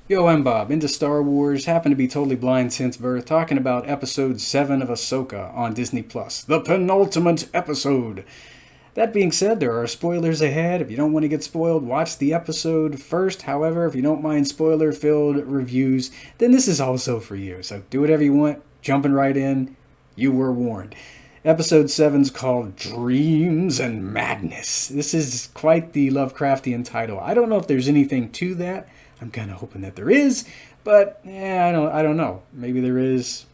Yo, I'm Bob, into Star Wars, happen to be totally blind since birth, talking about episode 7 of Ahsoka on Disney Plus, the penultimate episode. That being said, there are spoilers ahead. If you don't want to get spoiled, watch the episode first. However, if you don't mind spoiler filled reviews, then this is also for you. So do whatever you want, jumping right in. You were warned. Episode 7's called Dreams and Madness. This is quite the Lovecraftian title. I don't know if there's anything to that. I'm kind of hoping that there is, but I don't know. Maybe there is,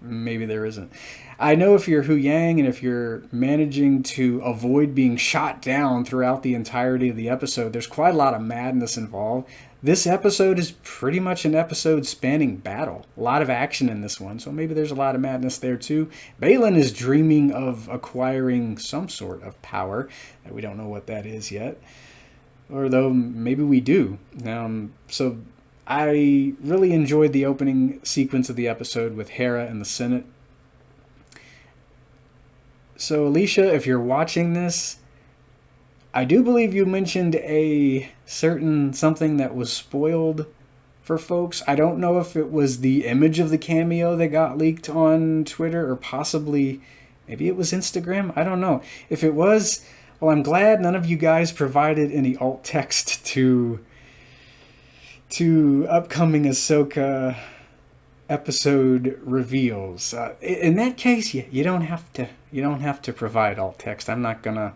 maybe there isn't. I know if you're Hu Yang and if you're managing to avoid being shot down throughout the entirety of the episode, there's quite a lot of madness involved. This episode is pretty much an episode spanning battle. A lot of action in this one, so maybe there's a lot of madness there too. Balin is dreaming of acquiring some sort of power. We don't know what that is yet. Or though maybe we do. So I really enjoyed the opening sequence of the episode with Hera and the Senate. So Alicia, if you're watching this, I do believe you mentioned a certain something that was spoiled for folks. I don't know if it was the image of the cameo that got leaked on Twitter or possibly maybe it was Instagram. I don't know. If it was, well, I'm glad none of you guys provided any alt text to upcoming Ahsoka episode reveals. In that case, you don't have to provide alt text. I'm not gonna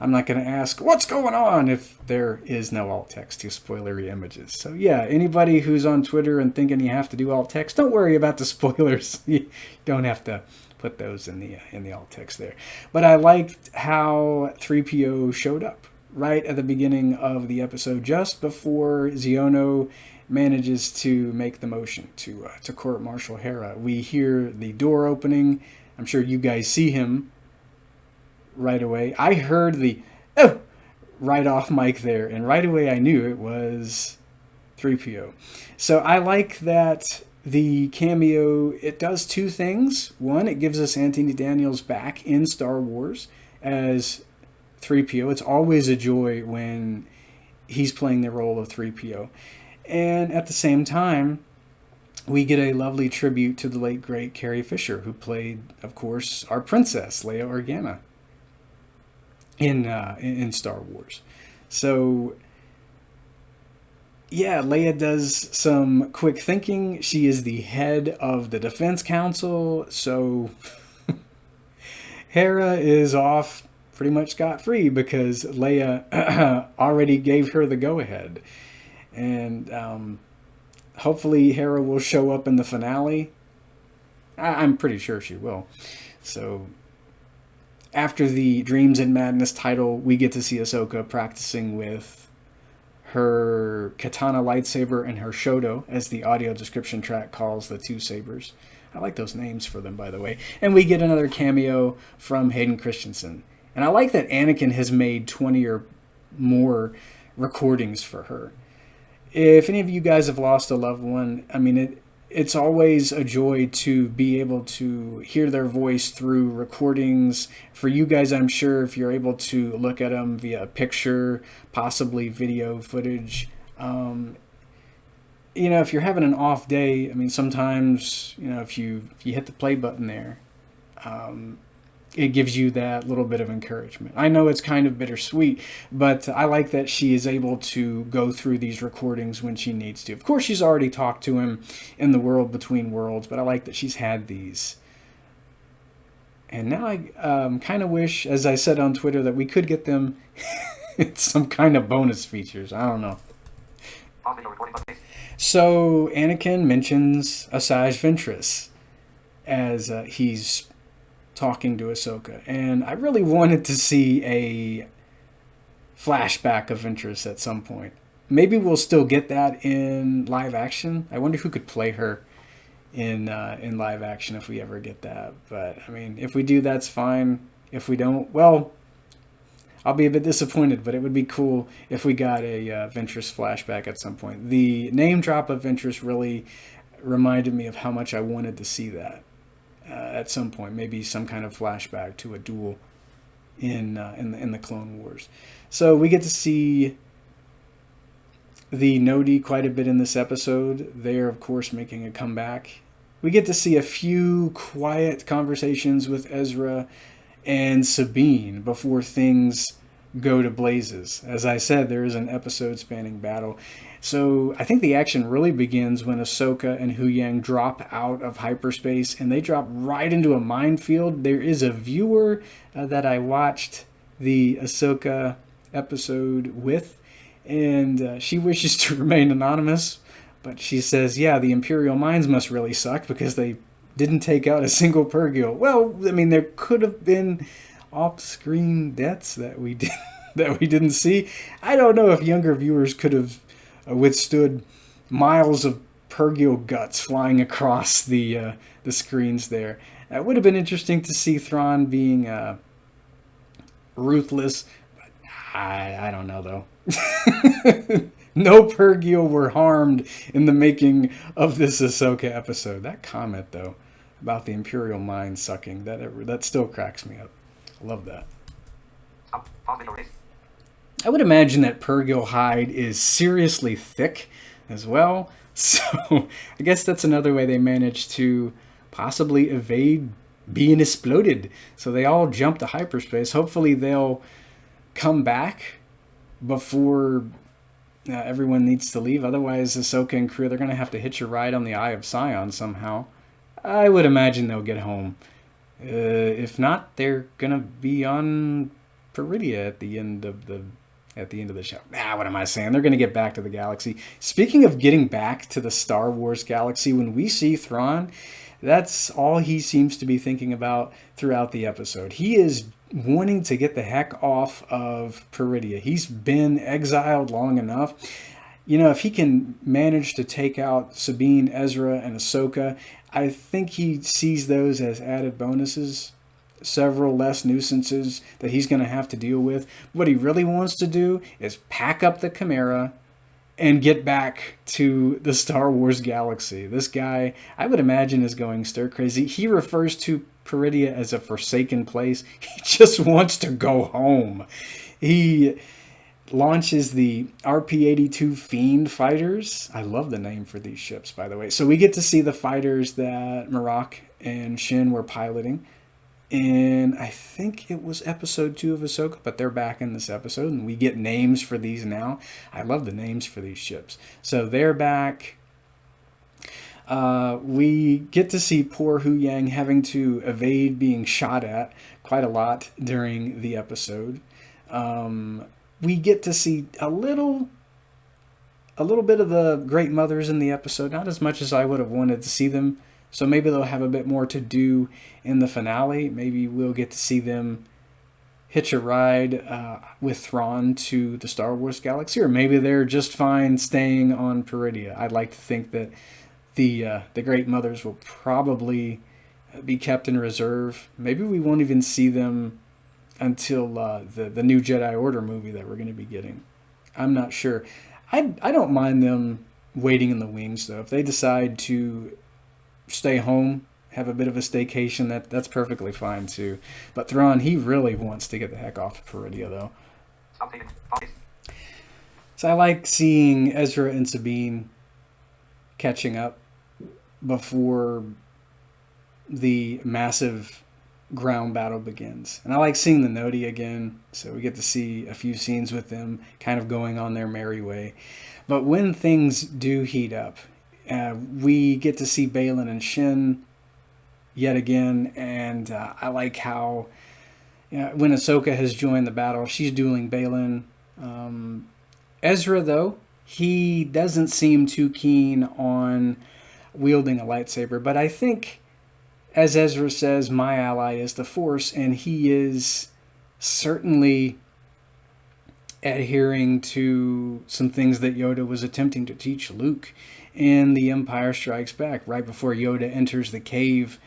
ask what's going on if there is no alt text to spoilery images. So yeah, anybody who's on Twitter and thinking you have to do alt text, don't worry about the spoilers. You don't have to put those in the alt text there. But I liked how 3PO showed up right at the beginning of the episode, just before Xiono manages to make the motion to court Marshal Hera. We hear the door opening. I'm sure you guys see him right away. I heard the oh right off mic there, and right away I knew it was 3PO. So I like that the cameo, it does two things. One, it gives us Anthony Daniels back in Star Wars as 3PO. It's always a joy when he's playing the role of 3PO. And at the same time, we get a lovely tribute to the late, great Carrie Fisher, who played, of course, our princess, Leia Organa, in Star Wars. So yeah, Leia does some quick thinking. She is the head of the Defense Council, so Hera is off pretty much scot-free because Leia already gave her the go-ahead. And hopefully Hera will show up in the finale. I'm pretty sure she will. So after the Dreams and Madness title, we get to see Ahsoka practicing with her katana lightsaber and her shoto, as the audio description track calls the two sabers. I like those names for them, by the way. And we get another cameo from Hayden Christensen. And I like that Anakin has made 20 or more recordings for her. If any of you guys have lost a loved one, I mean, it's always a joy to be able to hear their voice through recordings. For you guys, I'm sure if you're able to look at them via picture, possibly video footage, if you're having an off day, I mean, sometimes, if you hit the play button there, it gives you that little bit of encouragement. I know it's kind of bittersweet, but I like that she is able to go through these recordings when she needs to. Of course, she's already talked to him in the World Between Worlds, but I like that she's had these. And now I kind of wish, as I said on Twitter, that we could get them some kind of bonus features. I don't know. So Anakin mentions Asajj Ventress as he's talking to Ahsoka, and I really wanted to see a flashback of Ventress at some point. Maybe we'll still get that in live action. I wonder who could play her in live action if we ever get that. But I mean, if we do, that's fine. If we don't, well, I'll be a bit disappointed. But it would be cool if we got a Ventress flashback at some point. The name drop of Ventress really reminded me of how much I wanted to see that. At some point, maybe some kind of flashback to a duel in the Clone Wars. So we get to see the Nodi quite a bit in this episode. They're, of course, making a comeback. We get to see a few quiet conversations with Ezra and Sabine before things go to blazes. As I said, there is an episode-spanning battle. So I think the action really begins when Ahsoka and Huyang drop out of hyperspace, and they drop right into a minefield. There is a viewer that I watched the Ahsoka episode with, and she wishes to remain anonymous, but she says, yeah, the Imperial mines must really suck because they didn't take out a single Purgil. Well, I mean, there could have been off-screen deaths that we didn't see. I don't know if younger viewers could have withstood miles of Purgil guts flying across the screens there. It would have been interesting to see Thrawn being ruthless. But I don't know, though. No Purgil were harmed in the making of this Ahsoka episode. That comment, though, about the Imperial mind sucking, that still cracks me up. I love that. I would imagine that Purgil hide is seriously thick as well. So I guess that's another way they managed to possibly evade being exploded. So they all jump to hyperspace. Hopefully they'll come back before everyone needs to leave. Otherwise, Ahsoka and crew, they're going to have to hitch a ride on the Eye of Sion somehow. I would imagine they'll get home. If not, they're going to be on Peridia at the end of the show. What am I saying? They're going to get back to the galaxy. Speaking of getting back to the Star Wars galaxy, when we see Thrawn, that's all he seems to be thinking about throughout the episode. He is wanting to get the heck off of Peridia. He's been exiled long enough. You know, if he can manage to take out Sabine, Ezra, and Ahsoka, I think he sees those as added bonuses. Several less nuisances that he's going to have to deal with. What he really wants to do is pack up the Chimera and get back to the Star Wars galaxy. This guy, I would imagine, is going stir crazy. He refers to Peridia as a forsaken place. He just wants to go home. He launches the RP-82 Fiend fighters. I love the name for these ships, by the way. So we get to see the fighters that Marok and Shin were piloting. And I think it was episode 2 of Ahsoka, but they're back in this episode, and we get names for these now. I love the names for these ships. So they're back. We get to see poor Huyang having to evade being shot at quite a lot during the episode. We get to see a little bit of the Great Mothers in the episode, not as much as I would have wanted to see them. So maybe they'll have a bit more to do in the finale. Maybe we'll get to see them hitch a ride with Thrawn to the Star Wars galaxy, or maybe they're just fine staying on Peridia. I'd like to think that the Great Mothers will probably be kept in reserve. Maybe we won't even see them until the new Jedi Order movie that we're going to be getting. I'm not sure. I don't mind them waiting in the wings, though. If they decide to stay home, have a bit of a staycation, that's perfectly fine too. But Thrawn, he really wants to get the heck off of Peridia, though. So I like seeing Ezra and Sabine catching up before the massive ground battle begins. And I like seeing the Nodi again, so we get to see a few scenes with them kind of going on their merry way. But when things do heat up, we get to see Baylan and Shin yet again, and I like how when Ahsoka has joined the battle, she's dueling Baylan. Ezra, though, he doesn't seem too keen on wielding a lightsaber, but I think, as Ezra says, my ally is the Force, and he is certainly adhering to some things that Yoda was attempting to teach Luke in The Empire Strikes Back, right before Yoda enters the cave,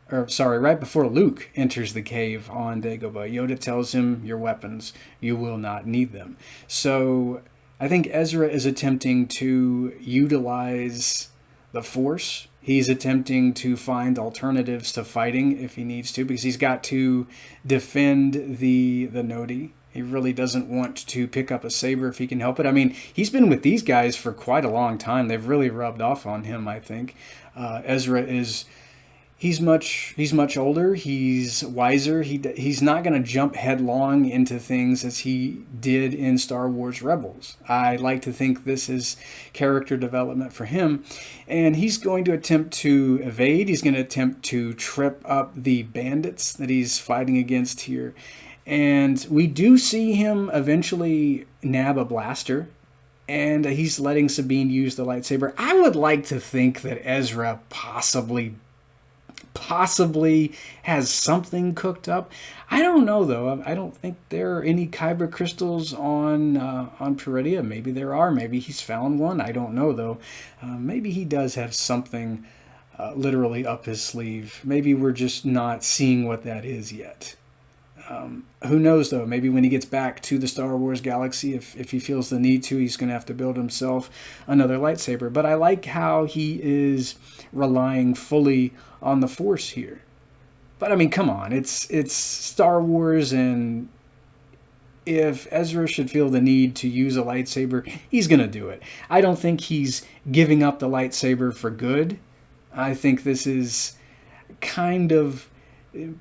right before Luke enters the cave on Dagobah. Yoda tells him, your weapons, you will not need them. So I think Ezra is attempting to utilize the Force. He's attempting to find alternatives to fighting if he needs to, because he's got to defend the Nodi. He really doesn't want to pick up a saber if he can help it. I mean, he's been with these guys for quite a long time. They've really rubbed off on him, I think. Ezra is... He's much older. He's wiser. He's not going to jump headlong into things as he did in Star Wars Rebels. I like to think this is character development for him, and he's going to attempt to evade. He's going to attempt to trip up the bandits that he's fighting against here, and we do see him eventually nab a blaster. And he's letting Sabine use the lightsaber. I would like to think that Ezra possibly has something cooked up. I don't know though. I don't think there are any kyber crystals on Peridea. Maybe there are. Maybe he's found one. I don't know though. Maybe he does have something literally up his sleeve. Maybe we're just not seeing what that is yet. Who knows though? Maybe when he gets back to the Star Wars galaxy, if he feels the need to, he's going to have to build himself another lightsaber. But I like how he is relying fully on the Force here. But I mean, come on, it's Star Wars, and if Ezra should feel the need to use a lightsaber, he's going to do it. I don't think he's giving up the lightsaber for good. I think this is kind of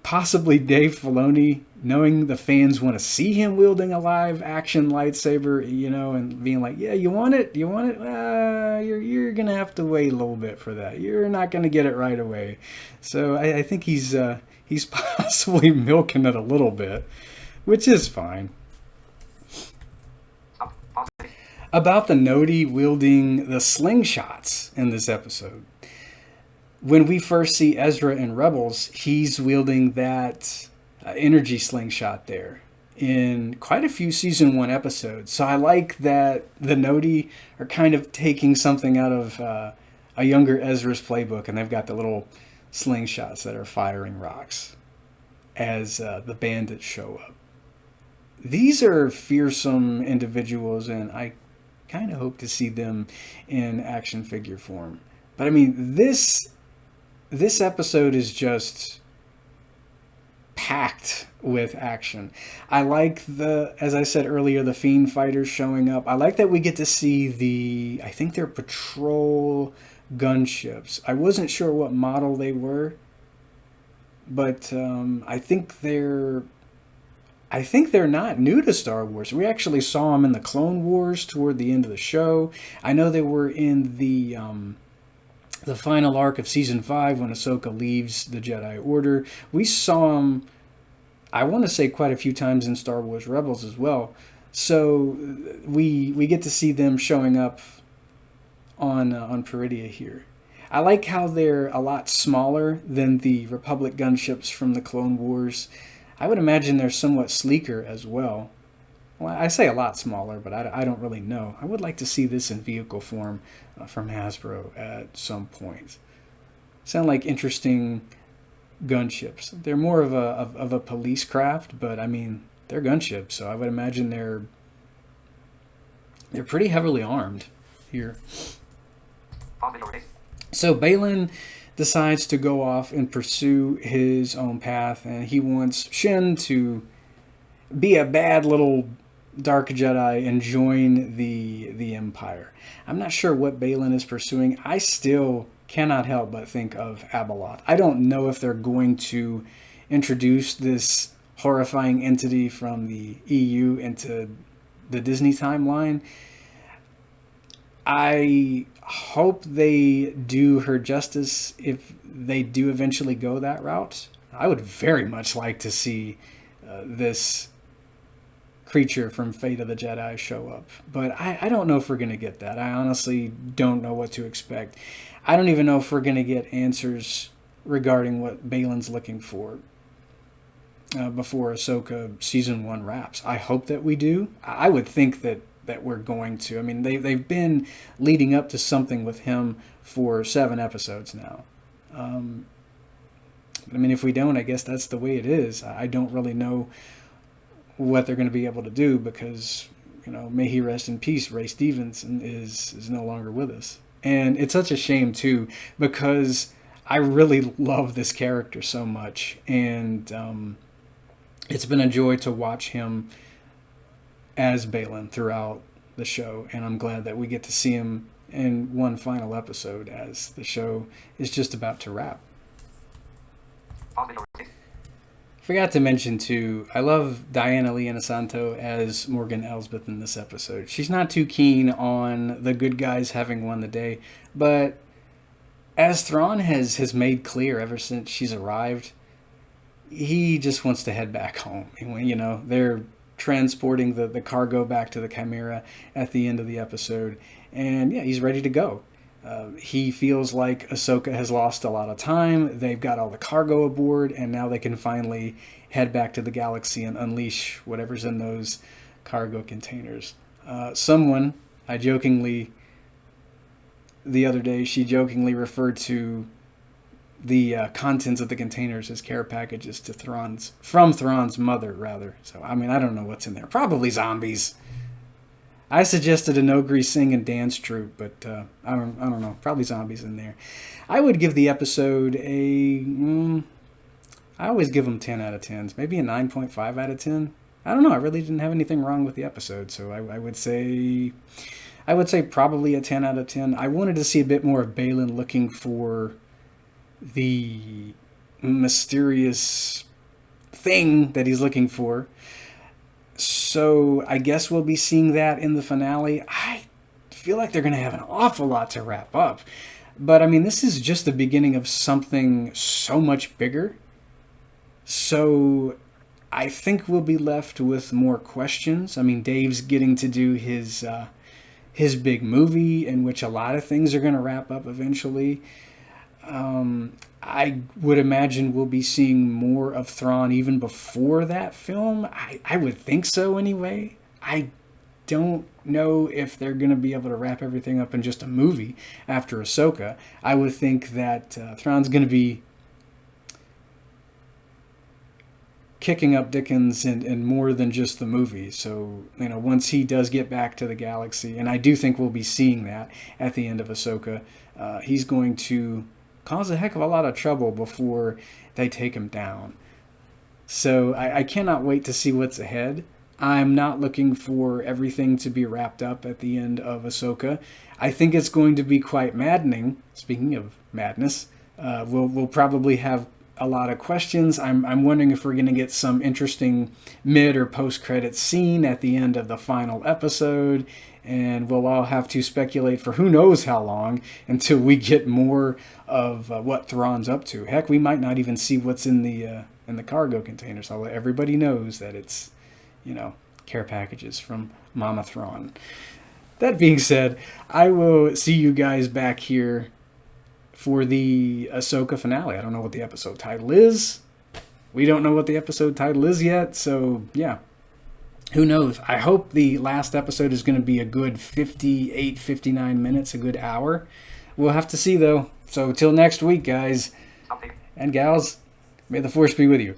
possibly Dave Filoni knowing the fans want to see him wielding a live action lightsaber, and being like, yeah, you want it? You're going to have to wait a little bit for that. You're not going to get it right away. So I think he's possibly milking it a little bit, which is fine. About the Noti wielding the slingshots in this episode. When we first see Ezra in Rebels, he's wielding that energy slingshot there in quite a few Season 1 episodes. So I like that the Noti are kind of taking something out of a younger Ezra's playbook, and they've got the little slingshots that are firing rocks as the bandits show up. These are fearsome individuals, and I kind of hope to see them in action figure form. But I mean, this episode is just packed with action. I like as I said earlier, the Fiend fighters showing up. I like that we get to see I think they're patrol gunships. I wasn't sure what model they were, but I think they're not new to Star Wars. We actually saw them in the Clone Wars toward the end of the show. I know they were in the final arc of Season 5 when Ahsoka leaves the Jedi Order. We saw them, I want to say, quite a few times in Star Wars Rebels as well. So we get to see them showing up on Peridea here. I like how they're a lot smaller than the Republic gunships from the Clone Wars. I would imagine they're somewhat sleeker as well. Well, I say a lot smaller, but I don't really know. I would like to see this in vehicle form from Hasbro at some point. Sound like interesting gunships. They're more of a police craft, but I mean, they're gunships, so I would imagine they're pretty heavily armed here. So Baylan decides to go off and pursue his own path, and he wants Shin to be a bad little Dark Jedi and join the Empire. I'm not sure what Baylan is pursuing. I still cannot help but think of Abeloth. I don't know if they're going to introduce this horrifying entity from the EU into the Disney timeline. I hope they do her justice if they do eventually go that route. I would very much like to see this creature from Fate of the Jedi show up. But I don't know if we're going to get that. I honestly don't know what to expect. I don't even know if we're going to get answers regarding what Baylan's looking for before Ahsoka Season 1 wraps. I hope that we do. I would think that we're going to. I mean, they've been leading up to something with him for 7 episodes now. I mean, if we don't, I guess that's the way it is. I don't really know what they're going to be able to do because, may he rest in peace, Ray Stevenson is no longer with us. And it's such a shame, too, because I really love this character so much. And it's been a joy to watch him as Balin throughout the show, and I'm glad that we get to see him in one final episode as the show is just about to wrap. Forgot to mention too, I love Diana Lee Inosanto as Morgan Elsbeth in this episode. She's not too keen on the good guys having won the day, but as Thrawn has made clear ever since she's arrived, he just wants to head back home. And, you know, they're transporting the cargo back to the Chimera at the end of the episode, and yeah, he's ready to go. He feels like Ahsoka has lost a lot of time. They've got all the cargo aboard, and now they can finally head back to the galaxy and unleash whatever's in those cargo containers. Someone, the other day, she jokingly referred to the contents of the containers as care packages to from Thrawn's mother, rather. So, I mean, I don't know what's in there. Probably zombies. I suggested a no-grease sing and dance troupe, but I don't know. Probably zombies in there. I would give the episode I always give them 10 out of 10s. Maybe a 9.5 out of 10. I don't know. I really didn't have anything wrong with the episode, so I would say probably a 10 out of 10. I wanted to see a bit more of Balin looking for the mysterious thing that he's looking for. So I guess we'll be seeing that in the finale. I feel like they're going to have an awful lot to wrap up. But I mean, this is just the beginning of something so much bigger. So I think we'll be left with more questions. I mean, Dave's getting to do his big movie in which a lot of things are going to wrap up eventually. I would imagine we'll be seeing more of Thrawn even before that film. I would think so anyway. I don't know if they're going to be able to wrap everything up in just a movie after Ahsoka. I would think that Thrawn's going to be kicking up Dickens in more than just the movie. So, you know, once he does get back to the galaxy, and I do think we'll be seeing that at the end of Ahsoka, he's going to cause a heck of a lot of trouble before they take him down. So I cannot wait to see what's ahead. I'm not looking for everything to be wrapped up at the end of Ahsoka. I think it's going to be quite maddening. Speaking of madness, we'll probably have a lot of questions. I'm wondering if we're going to get some interesting mid or post-credit scene at the end of the final episode, and we'll all have to speculate for who knows how long until we get more of what Thrawn's up to. Heck, we might not even see what's in the cargo containers. I'll let everybody knows that it's, you know, care packages from Mama Thrawn. That being said, I will see you guys back here for the Ahsoka finale. I don't know what the episode title is. We don't know what the episode title is yet, so yeah. Who knows? I hope the last episode is going to be a good 58, 59 minutes, a good hour. We'll have to see, though. So till next week, guys and gals, may the Force be with you.